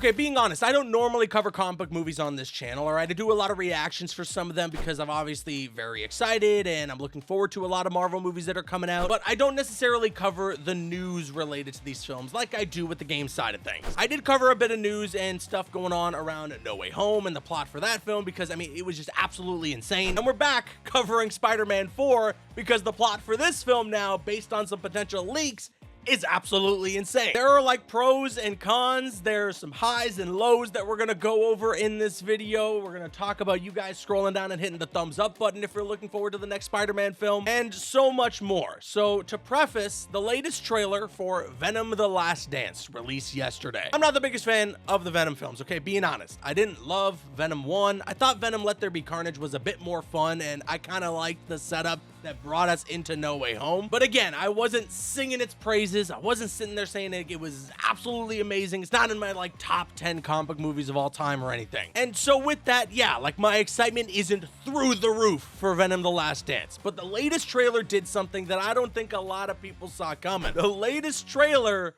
Okay, being honest, I don't normally cover comic book movies on this channel, alright? I do a lot of reactions for some of them because I'm obviously very excited and I'm looking forward to a lot of Marvel movies that are coming out, but I don't necessarily cover the news related to these films like I do with the game side of things. I did cover a bit of news and stuff going on around No Way Home and the plot for that film because, I mean, it was just absolutely insane. And we're back covering Spider-Man 4 because the plot for this film now, based on some potential leaks, is absolutely insane. There are like pros and cons. There's some highs and lows that we're gonna go over in this video. We're gonna talk about you guys scrolling down and hitting the thumbs up button if you're looking forward to the next Spider-Man film, and so much more. So to preface, the latest trailer for Venom: The Last Dance released yesterday. I'm not the biggest fan of the Venom films, okay, being honest. I didn't love Venom 1. I thought Venom Let There Be Carnage was a bit more fun, and I kind of liked the setup that brought us into No Way Home. But again, I wasn't singing its praises. I wasn't sitting there saying it was absolutely amazing. It's not in my like top 10 comic book movies of all time or anything. And so with that, yeah, like my excitement isn't through the roof for Venom: The Last Dance. But the latest trailer did something that I don't think a lot of people saw coming. The latest trailer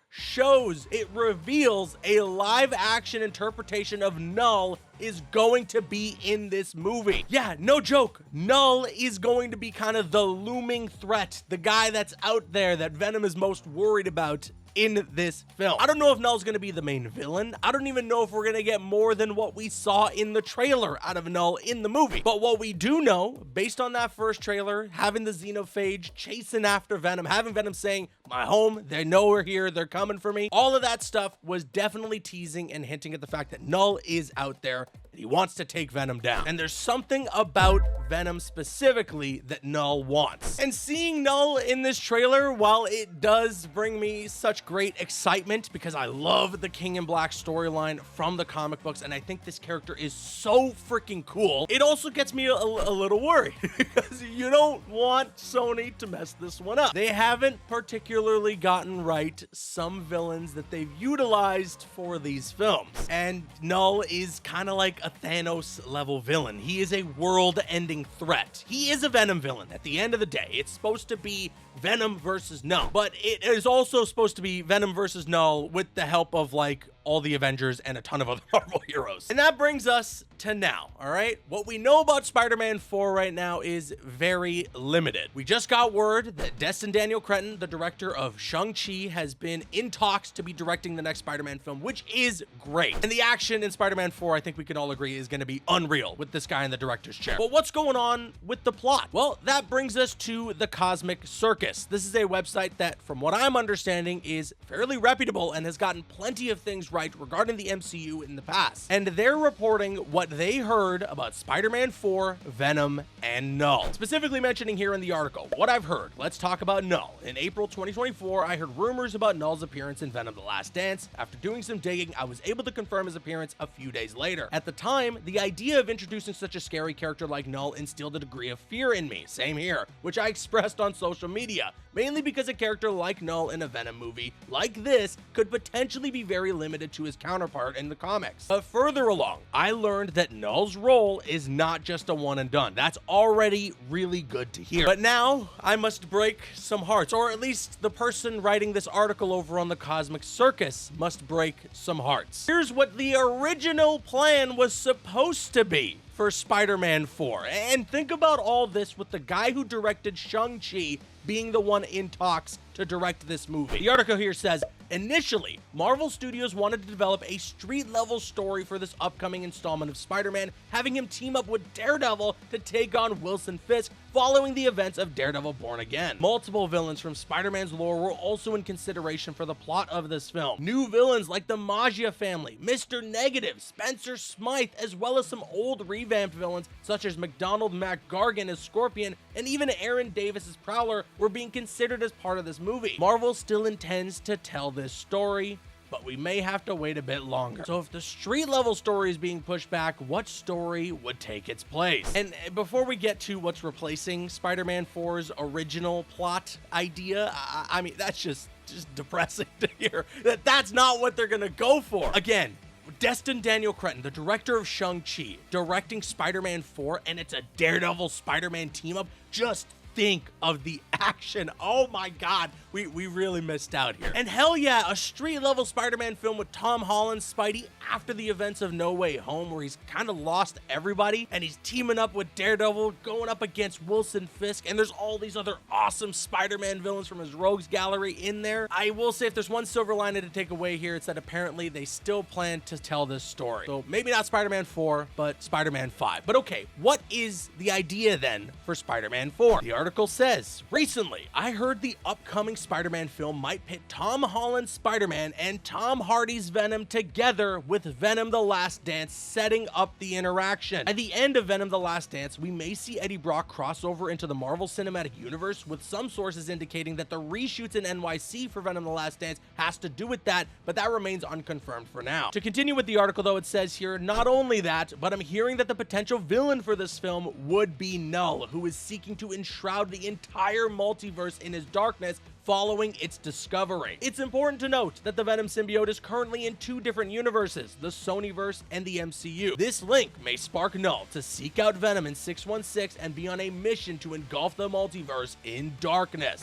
it reveals a live action interpretation of Knull is going to be in this movie. Yeah, no joke. Knull is going to be kind of the looming threat, the guy that's out there that Venom is most worried about in this film. I don't know if Knull's gonna be the main villain. I don't even know if we're gonna get more than what we saw in the trailer out of Knull in the movie. But what we do know, based on that first trailer, having the xenophage chasing after Venom, having Venom saying, "My home, they know we're here, they're coming for me," all of that stuff was definitely teasing and hinting at the fact that Knull is out there and he wants to take Venom down. And there's something about Venom specifically that Knull wants. And seeing Knull in this trailer, while it does bring me such great excitement because I love the King in Black storyline from the comic books and I think this character is so freaking cool, it also gets me a little worried because you don't want Sony to mess this one up. They haven't particularly gotten right some villains that they've utilized for these films, and Knull is kind of like a Thanos level villain. He is a world-ending threat. He is a Venom villain at the end of the day. It's supposed to be Venom versus Knull, but it is also supposed to be Venom versus Knull with the help of like all the Avengers and a ton of other Marvel heroes. And that brings us to now, all right? What we know about Spider-Man 4 right now is very limited. We just got word that Destin Daniel Cretton, the director of Shang-Chi, has been in talks to be directing the next Spider-Man film, which is great. And the action in Spider-Man 4, I think we can all agree, is gonna be unreal with this guy in the director's chair. But what's going on with the plot? Well, that brings us to the Cosmic Circus. This is a website that, from what I'm understanding, is fairly reputable and has gotten plenty of things right regarding the MCU in the past. And they're reporting what they heard about Spider-Man 4, Venom, and Knull. Specifically mentioning here in the article, what I've heard. Let's talk about Knull. In April 2024, I heard rumors about Knull's appearance in Venom: The Last Dance. After doing some digging, I was able to confirm his appearance a few days later. At the time, the idea of introducing such a scary character like Knull instilled a degree of fear in me. Same here, which I expressed on social media, mainly because a character like Knull in a Venom movie like this could potentially be very limited to his counterpart in the comics. But further along, I learned that Knull's role is not just a one and done. That's already really good to hear. But now I must break some hearts, or at least the person writing this article over on the Cosmic Circus must break some hearts. Here's what the original plan was supposed to be for Spider-Man 4. And think about all this with the guy who directed Shang-Chi being the one in talks to direct this movie. The article here says, initially, Marvel Studios wanted to develop a street-level story for this upcoming installment of Spider-Man, having him team up with Daredevil to take on Wilson Fisk following the events of Daredevil Born Again. Multiple villains from Spider-Man's lore were also in consideration for the plot of this film. New villains like the Maggia family, Mr. Negative, Spencer Smythe, as well as some old revamped villains such as McDonald McGargan as Scorpion, and even Aaron Davis as Prowler were being considered as part of this movie. Marvel still intends to tell this story, but we may have to wait a bit longer. So if the street level story is being pushed back, what story would take its place? And before we get to what's replacing Spider-Man 4's original plot idea, I mean, that's just depressing to hear that that's not what they're gonna go for. Again, Destin Daniel Cretton, the director of Shang-Chi, directing Spider-Man 4, and it's a Daredevil Spider-Man team-up. Just think of the action. Oh my God, we really missed out here. And hell yeah, a street level Spider-Man film with Tom Holland's Spidey after the events of No Way Home, where he's kind of lost everybody and he's teaming up with Daredevil, going up against Wilson Fisk, and there's all these other awesome Spider-Man villains from his rogues gallery in there. I will say, if there's one silver lining to take away here, it's that apparently they still plan to tell this story. So maybe not Spider-Man 4, but Spider-Man 5. But okay, what is the idea then for Spider-Man 4? The article says, recently, I heard the upcoming Spider-Man film might pit Tom Holland's Spider-Man and Tom Hardy's Venom together with Venom: The Last Dance, setting up the interaction. At the end of Venom: The Last Dance, we may see Eddie Brock cross over into the Marvel Cinematic Universe, with some sources indicating that the reshoots in NYC for Venom: The Last Dance has to do with that, but that remains unconfirmed for now. To continue with the article though, it says here, not only that, but I'm hearing that the potential villain for this film would be Knull, who is seeking to enshroud the entire multiverse in his darkness following its discovery. It's important to note that the Venom symbiote is currently in two different universes, the Sonyverse and the MCU. This link may spark Knull to seek out Venom in 616 and be on a mission to engulf the multiverse in darkness.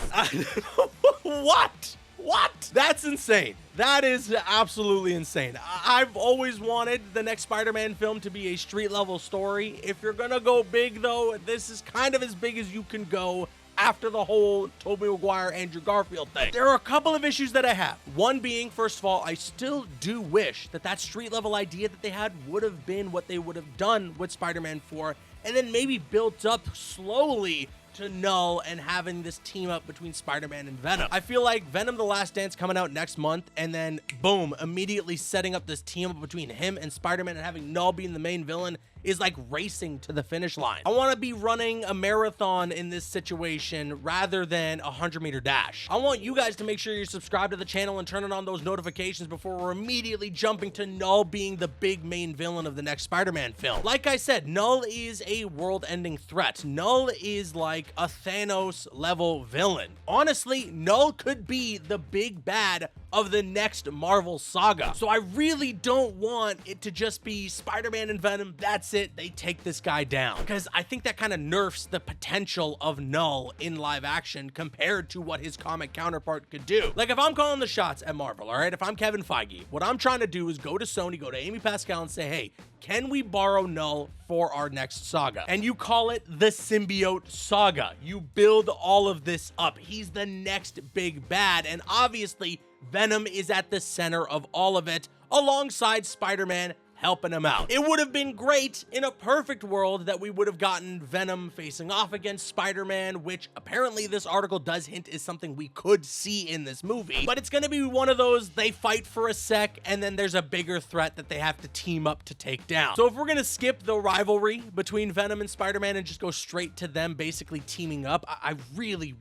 What? What? That's insane. That is absolutely insane. I've always wanted the next Spider-Man film to be a street-level story. If you're gonna go big, though, this is kind of as big as you can go after the whole Tobey Maguire, Andrew Garfield thing. There are a couple of issues that I have. One being, first of all, I still do wish that street-level idea that they had would have been what they would have done with Spider-Man 4, and then maybe built up slowly to Knull and having this team up between Spider-Man and Venom. I feel like Venom: The Last Dance coming out next month, and then boom, immediately setting up this team up between him and Spider-Man and having Knull being the main villain is like racing to the finish line. I want to be running a marathon in this situation rather than a 100-meter dash. I want you guys to make sure you're subscribed to the channel and turning on those notifications before we're immediately jumping to Knull being the big main villain of the next Spider-Man film. Like I said, Knull is a world-ending threat. Knull is like a Thanos level villain. Honestly, Knull could be the big bad of the next Marvel saga. So I really don't want it to just be Spider-Man and Venom, that's it, they take this guy down. Because I think that kind of nerfs the potential of Knull in live action compared to what his comic counterpart could do. Like, if I'm calling the shots at Marvel, all right, if I'm Kevin Feige, what I'm trying to do is go to Sony, go to Amy Pascal and say, hey, can we borrow Knull for our next saga? And you call it the Symbiote Saga. You build all of this up. He's the next big bad, and obviously Venom is at the center of all of it, alongside Spider-Man helping him out. It would have been great in a perfect world that we would have gotten Venom facing off against Spider-Man, which apparently this article does hint is something we could see in this movie, but it's gonna be one of those, they fight for a sec and then there's a bigger threat that they have to team up to take down. So if we're gonna skip the rivalry between Venom and Spider-Man and just go straight to them basically teaming up, I really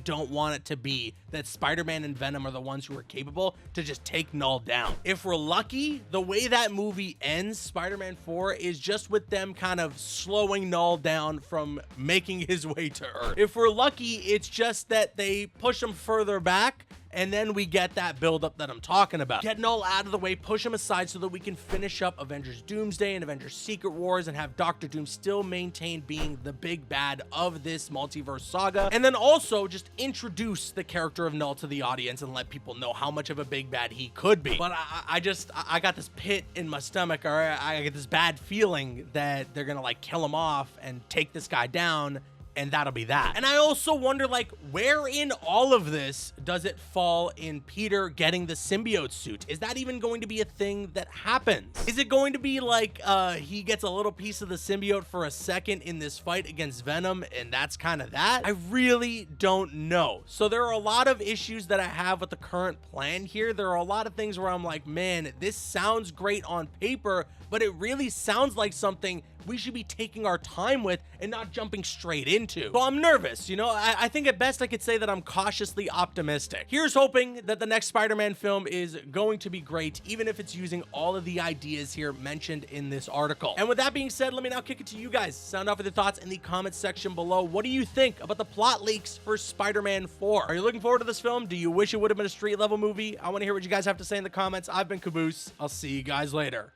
don't want it to be that Spider-Man and Venom are the ones who are capable to just take Knull down. If we're lucky, the way that movie ends, Spider-Man 4, is just with them kind of slowing Knull down from making his way to Earth. If we're lucky, it's just that they push him further back, and then we get that buildup that I'm talking about. Get Knull out of the way, push him aside so that we can finish up Avengers Doomsday and Avengers Secret Wars and have Doctor Doom still maintain being the big bad of this multiverse saga. And then also just introduce the character of Knull to the audience and let people know how much of a big bad he could be. But I got this pit in my stomach, or I get this bad feeling that they're gonna like kill him off and take this guy down, and that'll be that. And I also wonder, like, where in all of this does it fall in Peter getting the symbiote suit? Is that even going to be a thing that happens? Is it going to be like he gets a little piece of the symbiote for a second in this fight against Venom and that's kind of that? I really don't know. So there are a lot of issues that I have with the current plan here. There are a lot of things where I'm like, man, this sounds great on paper, but it really sounds like something we should be taking our time with and not jumping straight into. So I'm nervous, you know? I think at best I could say that I'm cautiously optimistic. Here's hoping that the next Spider-Man film is going to be great, even if it's using all of the ideas here mentioned in this article. And with that being said, let me now kick it to you guys. Sound off with your thoughts in the comments section below. What do you think about the plot leaks for Spider-Man 4? Are you looking forward to this film? Do you wish it would have been a street level movie? I want to hear what you guys have to say in the comments. I've been Caboose. I'll see you guys later.